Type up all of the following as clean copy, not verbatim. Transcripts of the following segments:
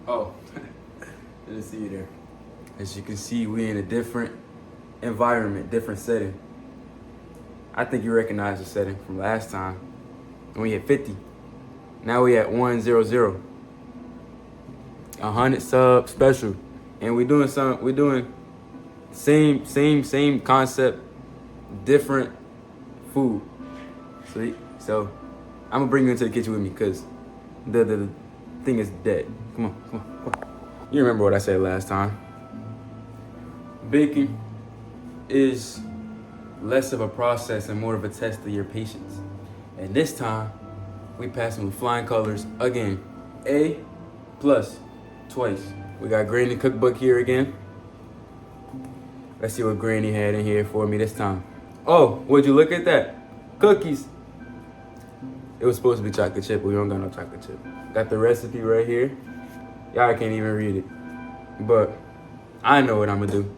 Oh, didn't see you there. As you can see, we in a different environment, different setting. I think you recognize the setting from last time when we hit 50. Now we at 100. 100 sub special. And we're doing same concept, different food. So I'm gonna bring you into the kitchen with me because the thing is dead. Come on. You remember what I said last time. Baking is less of a process and more of a test of your patience. And this time, we passing with flying colors again. A plus twice. We got Granny cookbook here again. Let's see what Granny had in here for me this time. Oh, would you look at that? Cookies. It was supposed to be chocolate chip, but we don't got no chocolate chip. Got the recipe right here. Y'all can't even read it. But I know what I'm gonna do.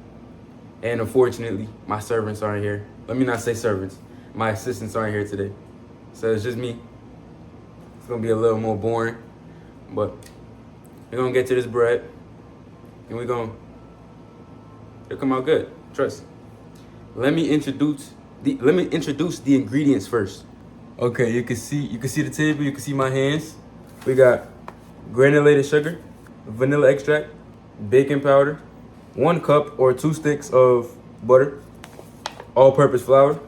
And unfortunately, my servants aren't here. Let me not say servants. My assistants aren't here today. So it's just me. It's gonna be a little more boring. But we're gonna get to this bread. And it'll come out good. Trust. Let me introduce the ingredients first. Okay, you can see the table, you can see my hands. We got granulated sugar, vanilla extract, baking powder, 1 cup or 2 sticks of butter, all-purpose flour,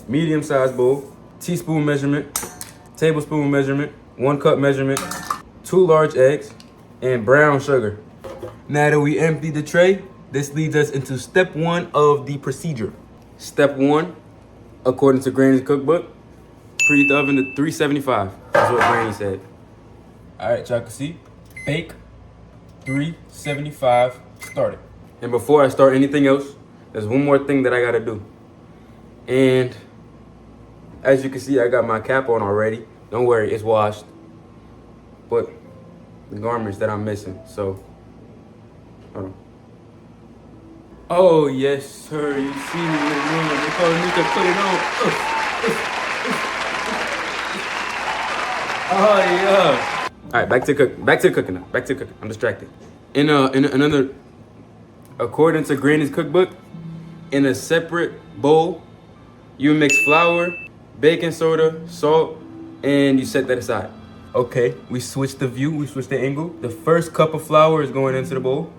medium-sized bowl, teaspoon measurement, tablespoon measurement, 1 cup measurement, 2 large eggs, and brown sugar. Now that we empty the tray, this leads us into step 1 of the procedure. Step 1, according to Granny's cookbook, preheat the oven to 375. That's what Granny said. All right, y'all can see, bake 375, start it. And before I start anything else, there's one more thing that I gotta do. And as you can see, I got my cap on already. Don't worry, it's washed. But the garments that I'm missing, so, hold on. Oh, yes, sir, you see me in the room. They calling me to put it on. Oh, yeah. All right, back to cooking now. Back to cooking. I'm distracted. In another, according to Granny's cookbook, in a separate bowl, you mix flour, baking soda, salt, and you set that aside. Okay, we switched the view, we switched the angle. The first cup of flour is going into the bowl.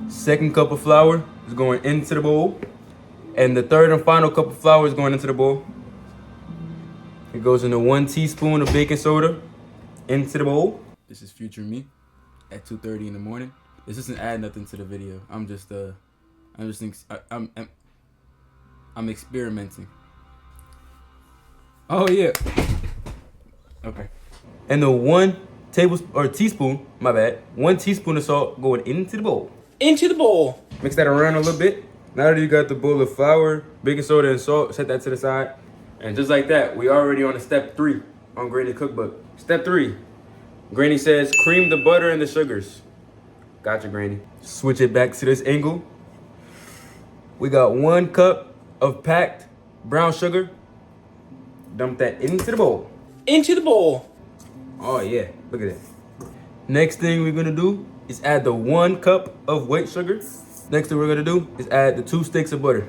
Second cup of flour is going into the bowl. And the third and final cup of flour is going into the bowl. It goes into 1 teaspoon of baking soda into the bowl. This is future me at 2:30 in the morning. This doesn't add nothing to the video. I'm experimenting. Oh yeah. Okay. And the 1 teaspoon, my bad, 1 teaspoon of salt going into the bowl. Into the bowl. Mix that around a little bit. Now that you got the bowl of flour, baking soda, and salt, set that to the side. And just like that, we already on to step 3 on Granny's cookbook. Step 3. Granny says, cream the butter and the sugars. Gotcha, Granny. Switch it back to this angle. We got 1 cup of packed brown sugar. Dump that into the bowl. Into the bowl. Oh yeah, look at that. Next thing we're gonna do is add the 1 cup of white sugar. Next thing we're gonna do is add the 2 sticks of butter.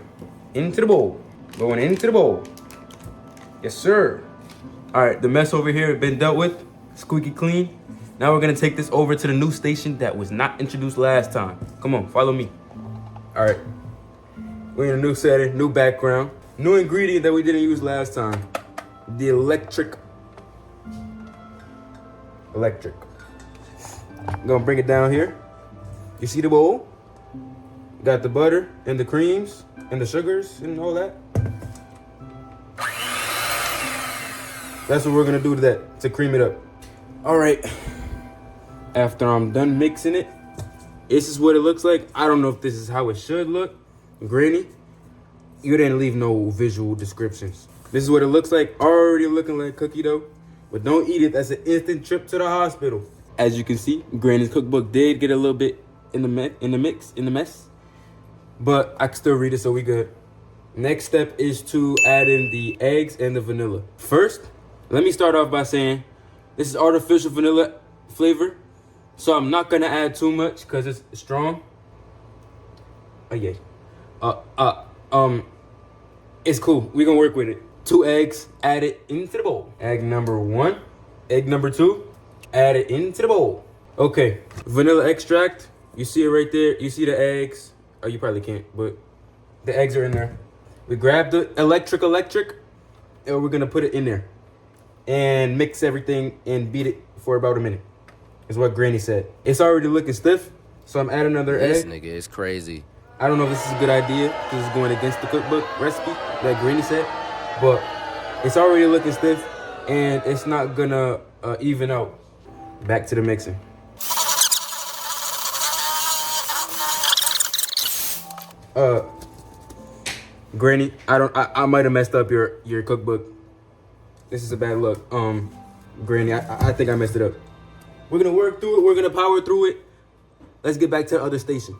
Into the bowl. Going into the bowl. Yes, sir. All right, the mess over here has been dealt with. Squeaky clean. Now we're gonna take this over to the new station that was not introduced last time. Come on, follow me. All right. We're in a new setting, new background. New ingredient that we didn't use last time. The electric. I'm gonna bring it down here. You see the bowl? Got the butter and the creams and the sugars and all that. That's what we're gonna do to that, to cream it up. All right, after I'm done mixing it, this is what it looks like. I don't know if this is how it should look. Granny, you didn't leave no visual descriptions. This is what it looks like, already looking like cookie dough, but don't eat it, that's an instant trip to the hospital. As you can see, Granny's cookbook did get a little bit in the mess, but I can still read it, so we good. Next step is to add in the eggs and the vanilla. First, let me start off by saying, this is artificial vanilla flavor. So I'm not gonna add too much because it's strong. Oh yeah. It's cool. We're gonna work with it. 2 eggs, add it into the bowl. Egg number 1, egg number 2, add it into the bowl. Okay, vanilla extract. You see it right there. You see the eggs. Oh, you probably can't, but the eggs are in there. We grab the electric, and we're gonna put it in there and mix everything and beat it for about a minute. Is what Granny said. It's already looking stiff, so I'm adding another egg. This nigga is crazy. I don't know if this is a good idea because it's going against the cookbook recipe that Granny said, but it's already looking stiff and it's not gonna even out. Back to the mixing. Granny, I might have messed up your cookbook. This is a bad look. Granny, I think I messed it up. We're gonna work through it. We're gonna power through it. Let's get back to the other station.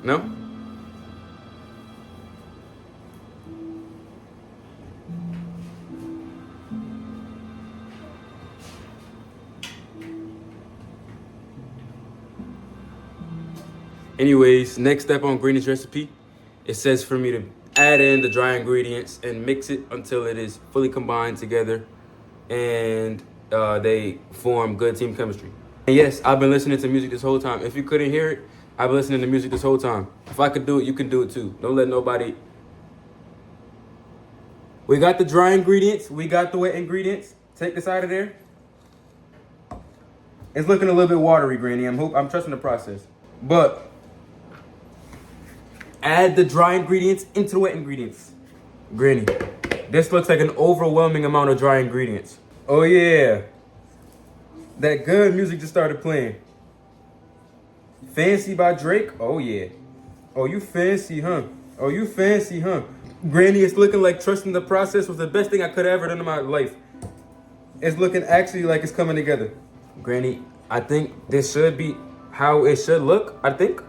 No? Anyways, next step on Granny's recipe, it says for me to add in the dry ingredients and mix it until it is fully combined together and they form good team chemistry. And yes, I've been listening to music this whole time. If you couldn't hear it, I've been listening to music this whole time. If I could do it, you can do it too. Don't let nobody. We got the dry ingredients. We got the wet ingredients. Take this out of there. It's looking a little bit watery, Granny. I'm trusting the process. But add the dry ingredients into the wet ingredients. Granny, this looks like an overwhelming amount of dry ingredients. Oh yeah. That good music just started playing. Fancy by Drake? Oh yeah. Oh, you fancy, huh? Oh, you fancy, huh? Granny, it's looking like trusting the process was the best thing I could have ever done in my life. It's looking actually like it's coming together. Granny, I think this should be how it should look, I think.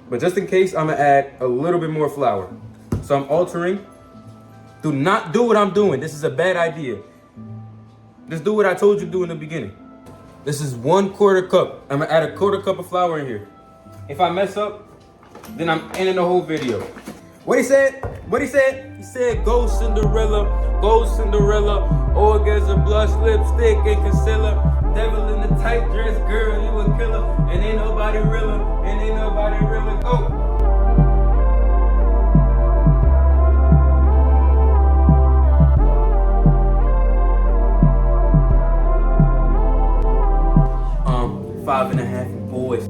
But just in case, I'm gonna add a little bit more flour. So I'm altering. Do not do what I'm doing. This is a bad idea. Just do what I told you to do in the beginning. This is 1/4 cup. I'm gonna add a 1/4 cup of flour in here. If I mess up, then I'm ending the whole video. What he said? What he said? He said, go Cinderella, orgasm, blush, lipstick, and concealer. Devil in the tight dress, girl, you a killer. And ain't nobody realer, Go. Five and a half boys,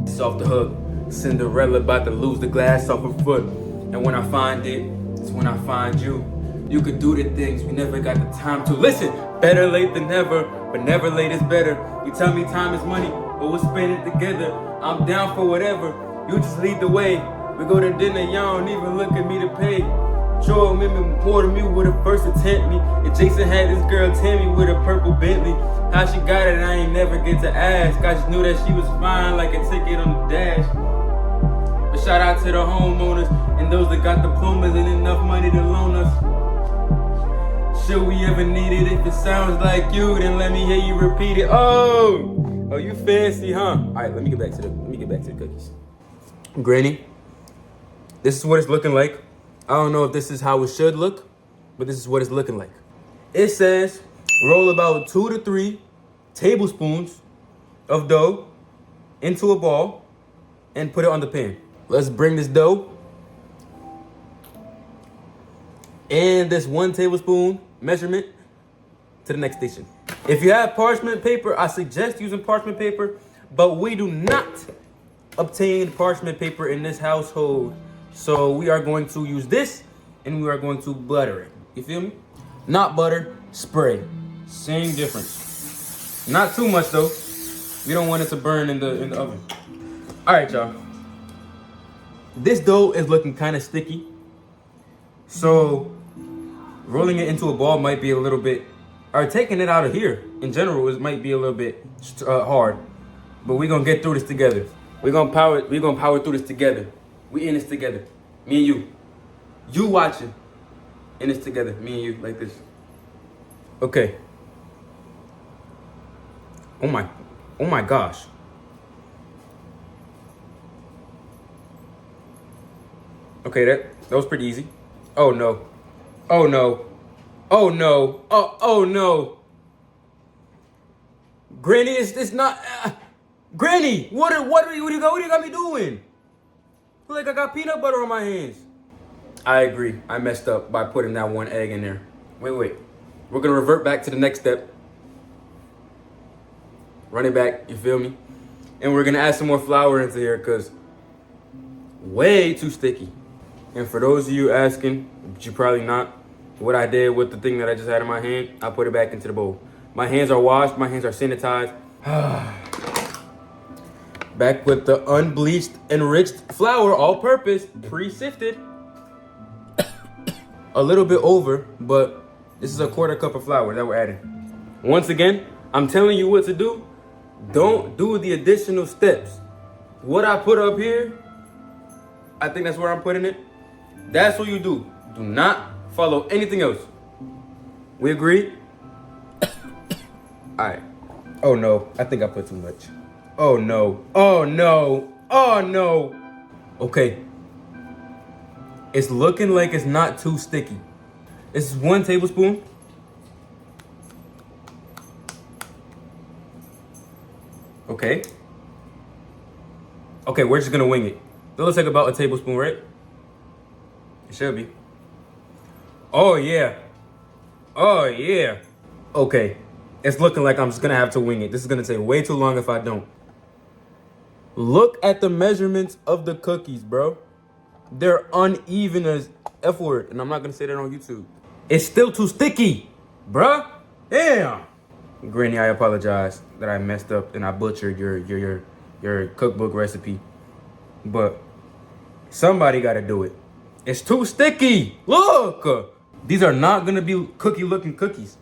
it's off the hook. Cinderella about to lose the glass off her foot. And when I find it, it's when I find you. You could do the things we never got the time to. Listen, better late than never, but never late is better. You tell me time is money, but we'll spend it together. I'm down for whatever, you just lead the way. We go to dinner, y'all don't even look at me to pay. Joe remember more than me with her first attempt me. And Jason had this girl Tammy with a purple Bentley. How she got it, I ain't never get to ask. I just knew that she was fine like a ticket on the dash. But shout out to the homeowners and those that got diplomas and enough money to loan us. Should we ever need it? If it sounds like you, then let me hear you repeat it. Oh, you fancy, huh? All right, let me get back to the cookies. Granny, this is what it's looking like. I don't know if this is how it should look, but this is what it's looking like. It says roll about 2 to 3 tablespoons of dough into a ball and put it on the pan. Let's bring this dough and this 1 tablespoon measurement to the next station. If you have parchment paper, I suggest using parchment paper, but we do not obtain parchment paper in this household. So we are going to use this and we are going to butter it. You feel me? Not butter, spray. Same difference. Not too much though. We don't want it to burn in the oven. All right, y'all. This dough is looking kind of sticky. So rolling it into a ball might be a little bit, or taking it out of here in general, it might be a little bit hard. But we're gonna get through this together. We're gonna power through this together. We in this together. Me and you. You watching. in this together, me and you, like this. Okay. Oh my gosh. Okay, that was pretty easy. Oh no. Oh no. Oh no. Oh no. Granny, it's not. Granny, what do you got me doing? Feel like I got peanut butter on my hands. I agree. I messed up by putting that one egg in there. Wait. We're gonna revert back to the next step. Run it back. You feel me? And we're gonna add some more flour into here because way too sticky. And for those of you asking, but you probably not, what I did with the thing that I just had in my hand, I put it back into the bowl. My hands are washed, my hands are sanitized. Back with the unbleached, enriched flour, all purpose, pre-sifted. A little bit over, but this is a 1/4 cup of flour that we're adding. Once again, I'm telling you what to do. Don't do the additional steps. What I put up here, I think that's where I'm putting it. That's what you do. Do not follow anything else. We agree? Alright. Oh no, I think I put too much. Oh no. Oh no. Oh no. Okay. It's looking like it's not too sticky. This is 1 tablespoon. Okay. Okay, we're just gonna wing it. That looks like about a tablespoon, right? It should be. Oh yeah. Oh yeah. Okay. It's looking like I'm just gonna have to wing it. This is gonna take way too long if I don't. Look at the measurements of the cookies, bro. They're uneven as F word, and I'm not gonna say that on YouTube. It's still too sticky, bruh. Damn. Granny, I apologize that I messed up and I butchered your cookbook recipe. But somebody gotta do it. It's too sticky. Look. These are not gonna be cookie-looking cookies.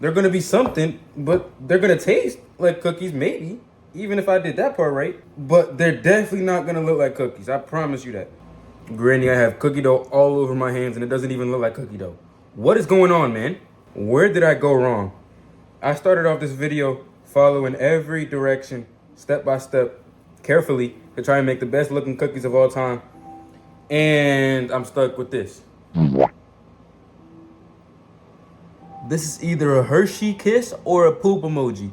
They're gonna be something, but they're gonna taste like cookies, maybe. Even if I did that part right. But they're definitely not gonna look like cookies. I promise you that. Granny, I have cookie dough all over my hands and it doesn't even look like cookie dough. What is going on, man? Where did I go wrong? I started off this video following every direction, step by step, carefully, to try and make the best looking cookies of all time. And I'm stuck with this. This is either a Hershey kiss or a poop emoji.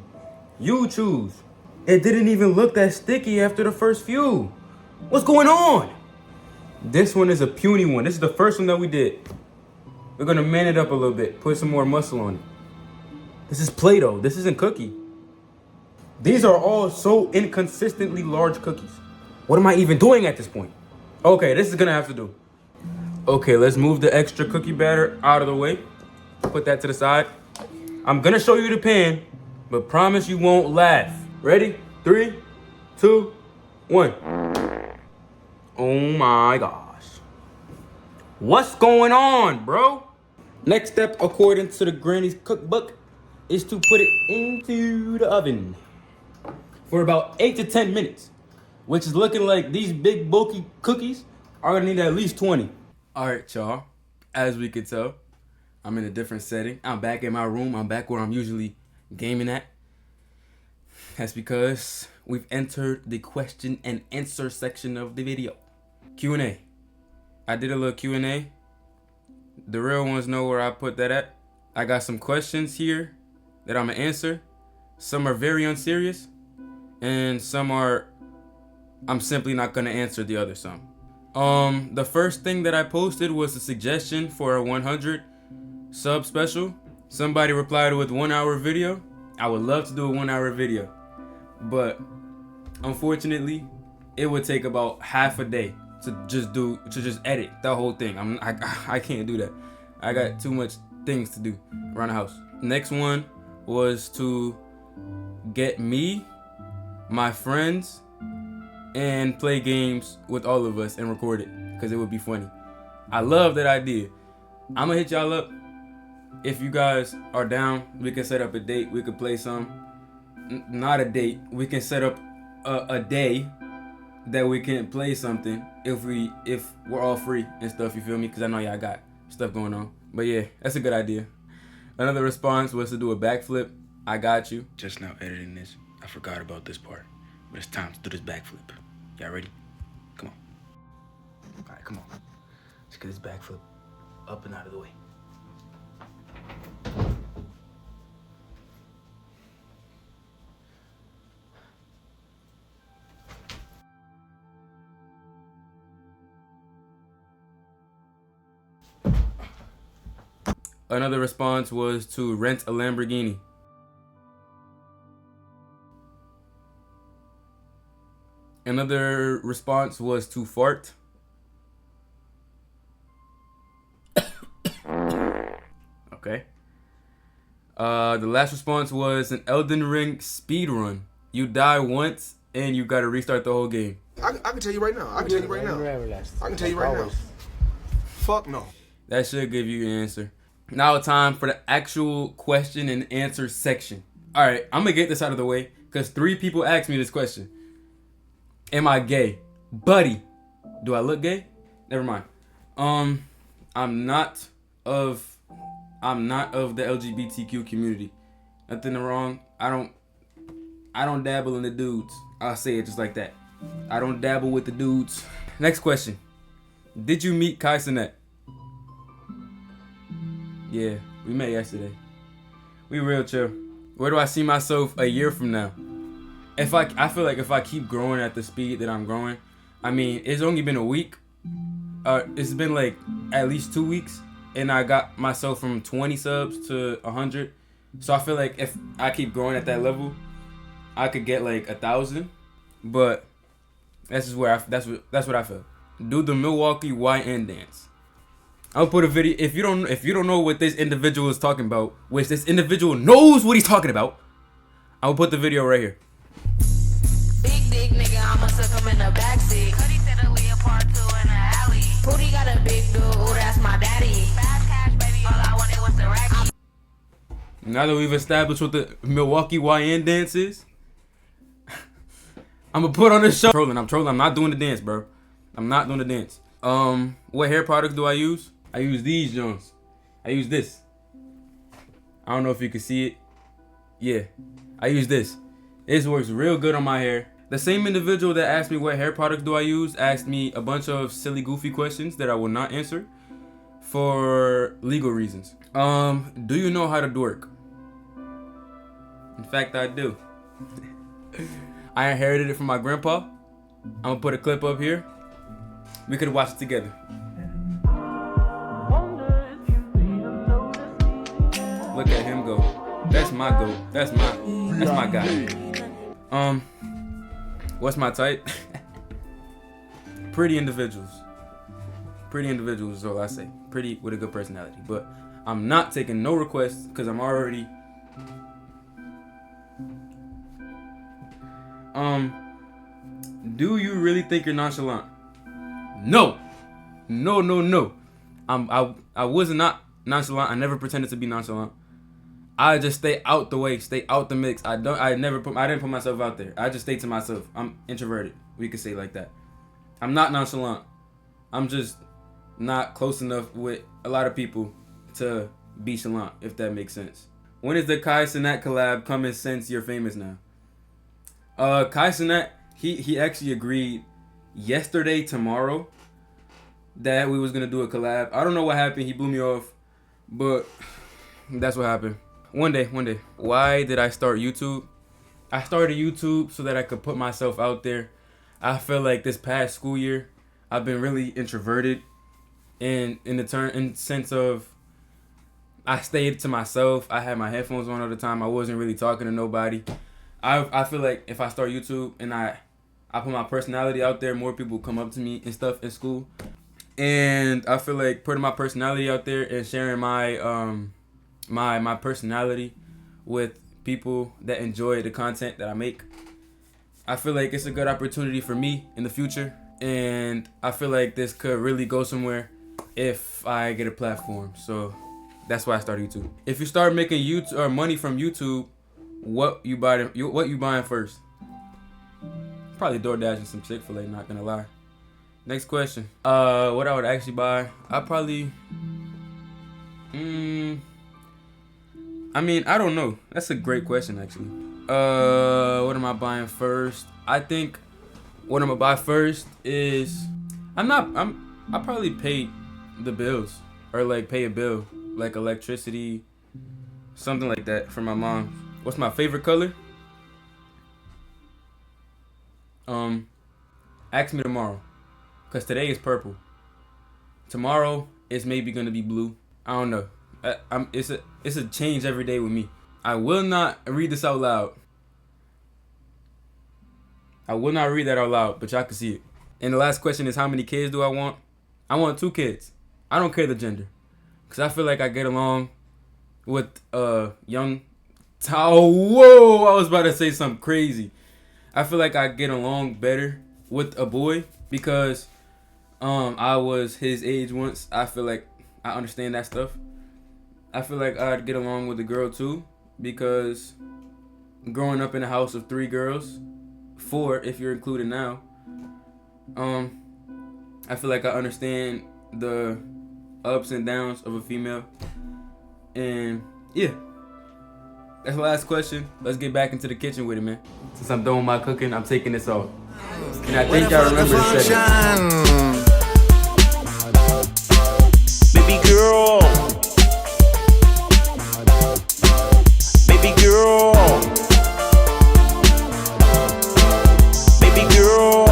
You choose. It didn't even look that sticky after the first few. What's going on? This one is a puny one. This is the first one that we did. We're gonna man it up a little bit, put some more muscle on it. This is Play-Doh. This isn't cookie. These are all so inconsistently large cookies. What am I even doing at this point? Okay, this is gonna have to do. Okay, let's move the extra cookie batter out of the way. Put that to the side. I'm gonna show you the pan, but promise you won't laugh. Ready? 3, 2, 1. Oh my gosh. What's going on, bro? Next step, according to the Granny's cookbook, is to put it into the oven for about 8 to 10 minutes, which is looking like these big bulky cookies are gonna need at least 20. All right, y'all. As we can tell, I'm in a different setting. I'm back in my room. I'm back where I'm usually gaming at. That's because we've entered the question and answer section of the video. Q&A. I did a little Q&A. The real ones know where I put that at. I got some questions here that I'm gonna answer. Some are very unserious, and some are I'm simply not gonna answer the other some. The first thing that I posted was a suggestion for a 100 sub special. Somebody replied with 1 hour video. I would love to do a 1 hour video, but unfortunately, it would take about half a day to just edit the whole thing. I can't do that. I got too much things to do around the house. Next one was to get me, my friends, and play games with all of us and record it because it would be funny. I love that idea. I'm gonna hit y'all up. If you guys are down, we can set up a date. We could play some. Not a date. We can set up a day that we can play something if we're all free and stuff. You feel me? Because I know y'all got stuff going on. But yeah, that's a good idea. Another response was to do a backflip. I got you. Just now editing this, I forgot about this part. But it's time to do this backflip. Y'all ready? Come on. All right, come on. Let's get this backflip up and out of the way. Another response was to rent a Lamborghini. Another response was to fart. Okay. The last response was an Elden Ring speed run. You die once and you gotta restart the whole game. I can tell you right now. I can tell you right now. Fuck no. That should give you an answer. Now time for the actual question and answer section. All right, I'm gonna get this out of the way because 3 people asked me this question. Am I gay? Buddy, do I look gay? Never mind. I'm not of the LGBTQ community. Nothing wrong. I don't dabble in the dudes. I'll say it just like that. I don't dabble with the dudes. Next question. Did you meet Kai Cenat? Yeah, we met yesterday. We real chill. Where do I see myself a year from now? I feel like if I keep growing at the speed that I'm growing, I mean, it's only been a week. It's been like at least 2 weeks, and I got myself from 20 subs to 100. So I feel like if I keep growing at that level, I could get like 1,000. But that's just where that's what I feel. Do the Milwaukee YN dance. I'll put a video. If you don't know what this individual is talking about, which this individual knows what he's talking about, I'll put the video right here. Big dick nigga, I'ma suck him in the backseat. Cuddy said a Leopard 2 in the alley. Pooty got a big dude, ooh, that's my daddy. Fast cash, baby, all I wanted was the racket. Now that we've established what the Milwaukee YN dance is, I'm gonna put on this show. I'm trolling. I'm not doing the dance, bro. I'm not doing the dance. What hair products do I use? I use these Jones. I use this. I don't know if you can see it. Yeah, I use this. This works real good on my hair. The same individual that asked me what hair products do I use asked me a bunch of silly, goofy questions that I will not answer for legal reasons. Do you know how to twerk? In fact, I do. I inherited it from my grandpa. I'm gonna put a clip up here. We could watch it together. Look at him go. That's my goat. That's my guy. What's my type? Pretty individuals. Pretty individuals is all I say. Pretty with a good personality. But I'm not taking no requests because I'm already. Do you really think you're nonchalant? No. I was not nonchalant. I never pretended to be nonchalant. I just stay out the way, stay out the mix. I didn't put myself out there. I just stay to myself. I'm introverted. We could say it like that. I'm not nonchalant. I'm just not close enough with a lot of people to be chalant, if that makes sense. When is the Kai Cenat collab coming since you're famous now? Kai Cenat, he actually agreed yesterday, tomorrow, that we was gonna do a collab. I don't know what happened. He blew me off, but that's what happened. One day. Why did I start YouTube? I started YouTube so that I could put myself out there. I feel like this past school year, I've been really introverted, and in sense of I stayed to myself. I had my headphones on all the time. I wasn't really talking to nobody. I feel like if I start YouTube and I put my personality out there, more people come up to me and stuff in school. And I feel like putting my personality out there and sharing my my personality with people that enjoy the content that I make, I feel like it's a good opportunity for me in the future. And I feel like this could really go somewhere if I get a platform. So that's why I started YouTube. If you start making YouTube or money from YouTube, what you buying first? Probably DoorDash and some Chick-fil-A, not gonna lie. Next question. What I would actually buy? I probably I mean, I don't know. That's a great question, actually. What am I buying first? I think what I'm gonna buy first is I'll probably pay the bills or like pay a bill like electricity, something like that for my mom. What's my favorite color? Ask me tomorrow, cause today is purple. Tomorrow is maybe gonna be blue. I don't know. It's a change every day with me. I will not read this out loud. I will not read that out loud, but y'all can see it. And the last question is, how many kids do I want? I want 2 kids. I don't care the gender, cause I feel like I get along with young. Oh, whoa! I was about to say something crazy. I feel like I get along better with a boy because I was his age once. I feel like I understand that stuff. I feel like I'd get along with a girl too because growing up in a house of 3 girls, 4 if you're included now, I feel like I understand the ups and downs of a female. And yeah, that's the last question. Let's get back into the kitchen with it, man. Since I'm done with my cooking, I'm taking this off. And I think y'all remember the setting. Baby girl. Baby girl. Baby girl.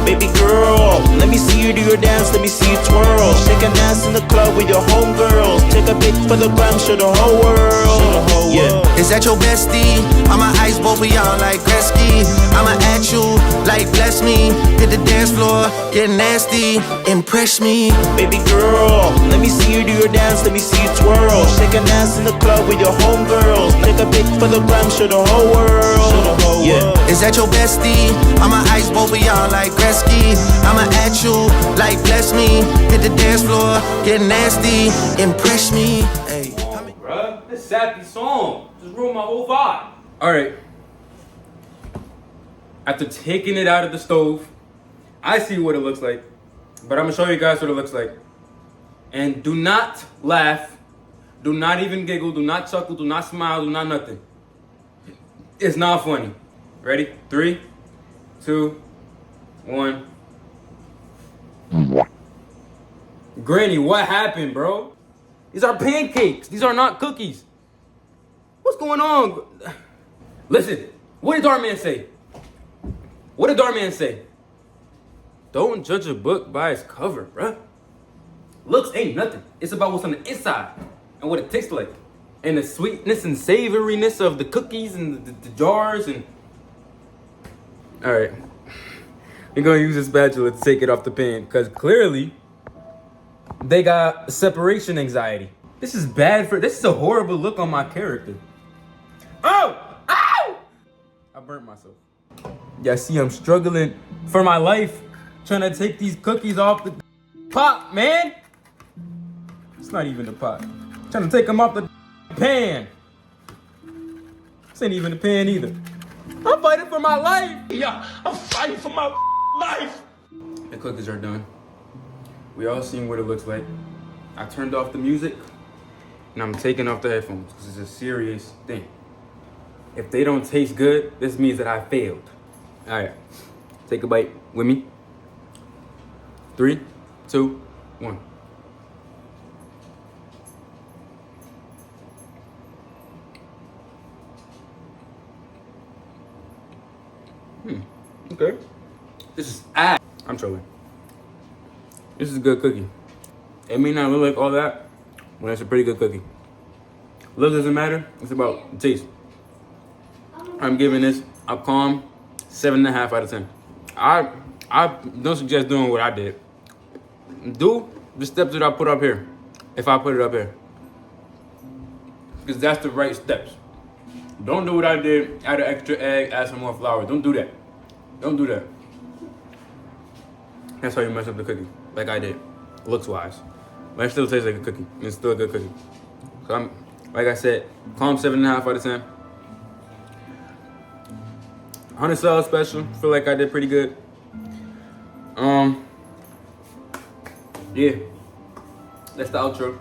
Baby girl, let me see you do your dance, let me see you twirl. Shake an ass in the club with your homegirls. Take a pic for the gram, show the whole world. Yeah. Is that your bestie? I'ma ice both of y'all like Gretzky. I'ma at you like bless me. Hit the dance floor, get nasty, impress me. Baby girl, let me see you do your dance, let me see you twirl. Shake an ass in the club with your homegirls. Take a pic for the gram, show the whole world. Yeah. Is that your bestie? I'ma ice both of y'all like Gretzky. I'ma at you like bless me. Hit the dance floor, get nasty, impress me. Hey. Bruh, this sappy song just ruined my whole vibe. Alright. After taking it out of the stove, I see what it looks like. But I'm gonna show you guys what it looks like. And do not laugh. Do not even giggle. Do not chuckle. Do not smile. Do not nothing. It's not funny. Ready? 3, 2, 1. Granny, what happened, bro? These are pancakes. These are not cookies. What's going on? Listen, what did Darman say? What did Darman say? Don't judge a book by its cover, bruh. Looks ain't nothing. It's about what's on the inside and what it tastes like. And the sweetness and savoriness of the cookies and the jars and... Alright. We're gonna use a spatula to take it off the pan because clearly they got separation anxiety. This is bad for... This is a horrible look on my character. Oh! Ow! I burnt myself. Yeah, see, I'm struggling for my life trying to take these cookies off the pot, man. It's not even the pot. I'm trying to take them off the pan. This ain't even the pan either. I'm fighting for my life. Yeah, I'm fighting for my life. The cookies are done. We all seen what it looks like. I turned off the music and I'm taking off the headphones because it's a serious thing. If they don't taste good, this means that I failed. All right, take a bite with me. 3, 2, 1. Okay. This is ass. I'm trolling. This is a good cookie. It may not look like all that, but it's a pretty good cookie. Look doesn't matter. It's about the taste. I'm giving this a calm 7.5 out of 10. I don't suggest doing what I did. Do the steps that I put up here. If I put it up here, because that's the right steps. Don't do what I did. Add an extra egg. Add some more flour. Don't do that. Don't do that. That's how you mess up the cookie, like I did, looks wise. But it still tastes like a cookie. It's still a good cookie. So I'm, like I said, calm 7.5 out of 10. Honey salad special. Feel like I did pretty good. Yeah, that's the outro.